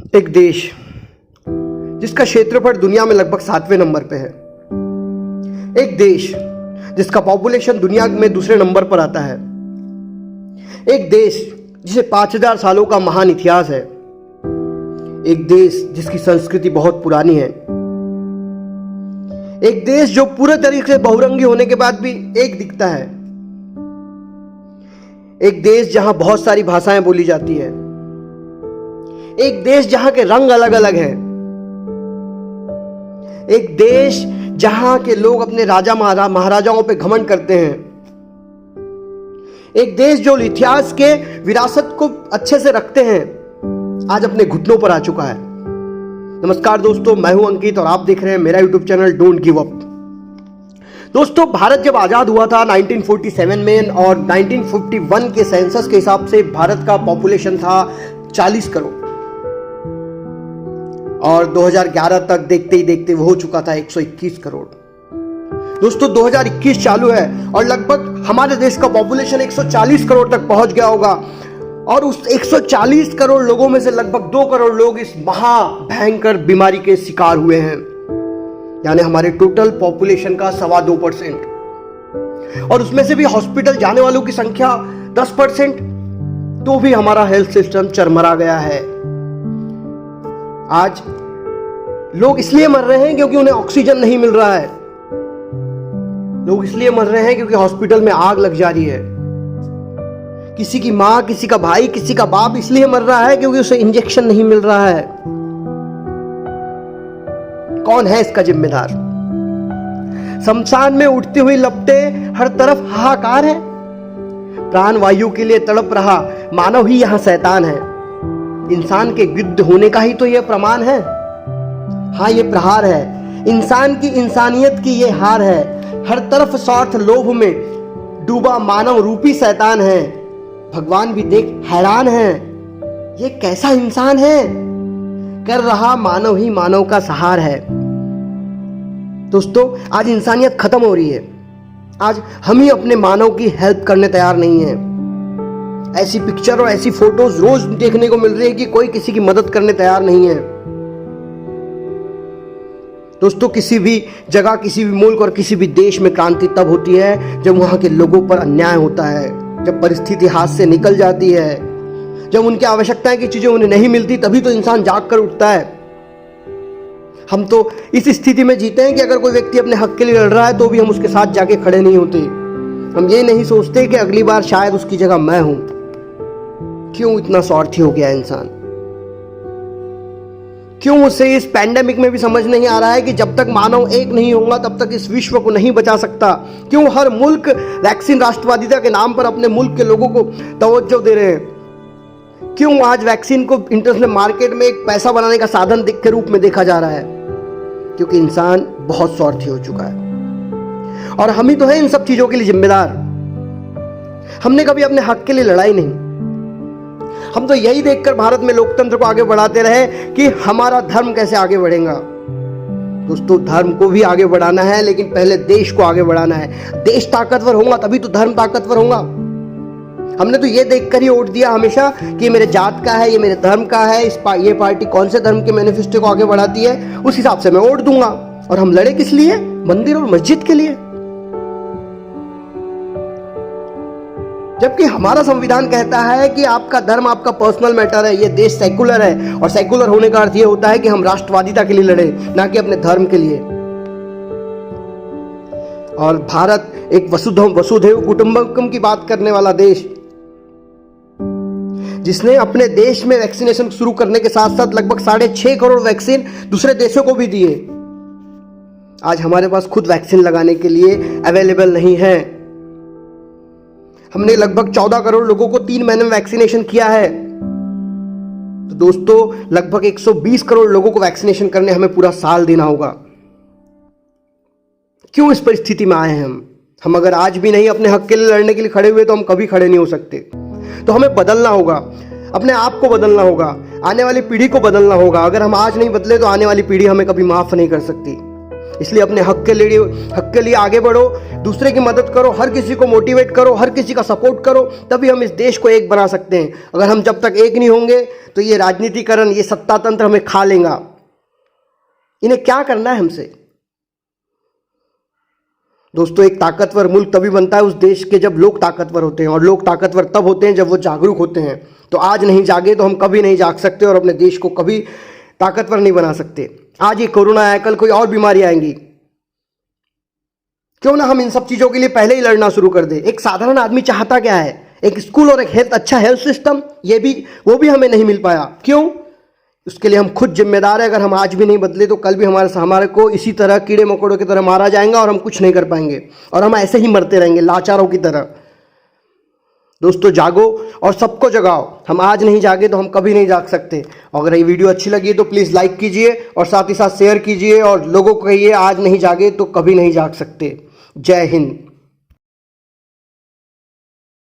एक देश जिसका क्षेत्रफल दुनिया में लगभग 7वें नंबर पे है, एक देश जिसका पॉपुलेशन दुनिया में दूसरे नंबर पर आता है, एक देश जिसे 5000 सालों का महान इतिहास है, एक देश जिसकी संस्कृति बहुत पुरानी है, एक देश जो पूरे तरीके से बहुरंगी होने के बाद भी एक दिखता है, एक देश जहां बहुत सारी भाषाएं बोली जाती है, एक देश जहां के रंग अलग अलग हैं, एक देश जहां के लोग अपने राजा महाराजाओं पे घमंड करते हैं, एक देश जो इतिहास के विरासत को अच्छे से रखते हैं, आज अपने घुटनों पर आ चुका है। नमस्कार दोस्तों, मैं हूं अंकित और आप देख रहे हैं मेरा YouTube channel don't give up. दोस्तों, भारत जब आजाद हुआ था 1947 में और 1951 के सेंसस के हिसाब से भारत का पॉपुलेशन था 40 करोड़ और 2011 तक देखते ही देखते वो हो चुका था 121 करोड़। दोस्तों, 2021 चालू है और लगभग हमारे देश का पॉपुलेशन 140 करोड़ तक पहुंच गया होगा और उस 140 करोड़ लोगों में से लगभग 2 करोड़ लोग इस महा भयंकर बीमारी के शिकार हुए हैं, यानी हमारे टोटल पॉपुलेशन का 2.25%। और उसमें से भी हॉस्पिटल जाने वालों की संख्या 10%, तो भी हमारा हेल्थ सिस्टम चरमरा गया है। आज लोग इसलिए मर रहे हैं क्योंकि उन्हें ऑक्सीजन नहीं मिल रहा है, लोग इसलिए मर रहे हैं क्योंकि हॉस्पिटल में आग लग जा रही है, किसी की मां, किसी का भाई, किसी का बाप इसलिए मर रहा है क्योंकि उसे इंजेक्शन नहीं मिल रहा है। कौन है इसका जिम्मेदार? शमशान में उठती हुई लपटें, हर तरफ हाहाकार है, प्राण वायु के लिए तड़प रहा मानव ही यहां शैतान है। इंसान के गिद्ध होने का ही तो यह प्रमाण है। हाँ, ये प्रहार है, इंसान की इंसानियत की ये हार है। हर तरफ स्वार्थ लोभ में डूबा मानव रूपी शैतान है। भगवान भी देख हैरान है, ये कैसा इंसान है, कर रहा मानव ही मानव का सहार है। दोस्तों, आज इंसानियत खत्म हो रही है। आज हम ही अपने मानव की हेल्प करने तैयार नहीं है। ऐसी पिक्चर और ऐसी फोटोज रोज देखने को मिल रही है कि कोई किसी की मदद करने तैयार नहीं है। दोस्तों, किसी भी जगह, किसी भी मुल्क और किसी भी देश में क्रांति तब होती है जब वहां के लोगों पर अन्याय होता है, जब परिस्थिति हाथ से निकल जाती है, जब उनकी आवश्यकताएं की चीजें उन्हें नहीं मिलती, तभी तो इंसान जाग कर उठता है। हम तो इस स्थिति में जीते हैं कि अगर कोई व्यक्ति अपने हक के लिए लड़ रहा है तो भी हम उसके साथ जाके खड़े नहीं होते। हम ये नहीं सोचते कि अगली बार शायद उसकी जगह मैं हूं। क्यों इतना स्वार्थी हो गया इंसान? क्यों उसे इस पैंडेमिक में भी समझ नहीं आ रहा है कि जब तक मानव एक नहीं होगा तब तक इस विश्व को नहीं बचा सकता? क्यों हर मुल्क वैक्सीन राष्ट्रवादिता के नाम पर अपने मुल्क के लोगों को तवज्जो दे रहे हैं? क्यों आज वैक्सीन को इंटरनेशनल मार्केट में एक पैसा बनाने का साधन के रूप में देखा जा रहा है? क्योंकि इंसान बहुत स्वार्थी हो चुका है और हम ही तो हैं इन सब चीजों के लिए जिम्मेदार। हमने कभी अपने हक के लिए लड़ाई नहीं। हम तो यही देखकर भारत में लोकतंत्र को आगे बढ़ाते रहे कि हमारा धर्म कैसे आगे बढ़ेगा। दोस्तों, धर्म को भी आगे बढ़ाना है, लेकिन पहले देश को आगे बढ़ाना है। देश ताकतवर होगा तभी तो धर्म ताकतवर होगा। हमने तो ये देखकर ही वोट दिया हमेशा कि ये मेरे जात का है, ये मेरे धर्म का है, ये पार्टी कौन से धर्म के मैनिफेस्टो को आगे बढ़ाती है, उस हिसाब से मैं वोट दूंगा। और हम लड़े किस लिए? मंदिर और मस्जिद के लिए। जबकि हमारा संविधान कहता है कि आपका धर्म आपका पर्सनल मैटर है, ये देश सेकुलर है और सेकुलर होने का अर्थ ये होता है कि हम राष्ट्रवादिता के लिए लड़े, ना कि अपने धर्म के लिए। और भारत एक वसुधैव कुटुंबकम की बात करने वाला देश, जिसने अपने देश में वैक्सीनेशन शुरू करने के साथ साथ लगभग 6.5 करोड़ वैक्सीन दूसरे देशों को भी दिए। आज हमारे पास खुद वैक्सीन लगाने के लिए अवेलेबल नहीं है। हमने लगभग 14 करोड़ लोगों को 3 महीने में वैक्सीनेशन किया है। तो दोस्तों, लगभग 120 करोड़ लोगों को वैक्सीनेशन करने हमें पूरा साल देना होगा। क्यों इस परिस्थिति में आए हैं हम अगर आज भी नहीं अपने हक के लिए लड़ने के लिए खड़े हुए तो हम कभी खड़े नहीं हो सकते। तो हमें बदलना होगा, अपने आप को बदलना होगा, आने वाली पीढ़ी को बदलना होगा। अगर हम आज नहीं बदले तो आने वाली पीढ़ी हमें कभी माफ नहीं कर सकती। इसलिए अपने हक के लिए आगे बढ़ो, दूसरे की मदद करो, हर किसी को मोटिवेट करो, हर किसी का सपोर्ट करो, तभी हम इस देश को एक बना सकते हैं। अगर हम जब तक एक नहीं होंगे तो ये राजनीतिकरण, ये सत्ता तंत्र हमें खा लेगा। इन्हें क्या करना है हमसे? दोस्तों, एक ताकतवर मुल्क तभी बनता है उस देश के जब लोग ताकतवर होते हैं, और लोग ताकतवर तब होते हैं जब वो जागरूक होते हैं। तो आज नहीं जागे तो हम कभी नहीं जाग सकते और अपने देश को कभी ताकतवर नहीं बना सकते। आज ये कोरोना आया, कल कोई और बीमारी आएंगी। क्यों ना हम इन सब चीज़ों के लिए पहले ही लड़ना शुरू कर दे। एक साधारण आदमी चाहता क्या है? एक स्कूल और एक अच्छा हेल्थ सिस्टम, वो भी हमें नहीं मिल पाया। क्यों? उसके लिए हम खुद जिम्मेदार हैं। अगर हम आज भी नहीं बदले तो कल भी हमारे को इसी तरह कीड़े मकोड़ों की तरह मारा जाएगा और हम कुछ नहीं कर पाएंगे, और हम ऐसे ही मरते रहेंगे लाचारों की तरह। दोस्तों, जागो और सबको जगाओ। हम आज नहीं जागे तो हम कभी नहीं जाग सकते। अगर ये वीडियो अच्छी लगी तो प्लीज़ लाइक कीजिए और साथ ही साथ शेयर कीजिए, और लोगों को कहिए आज नहीं जागे तो कभी नहीं जाग सकते। जय हिंद।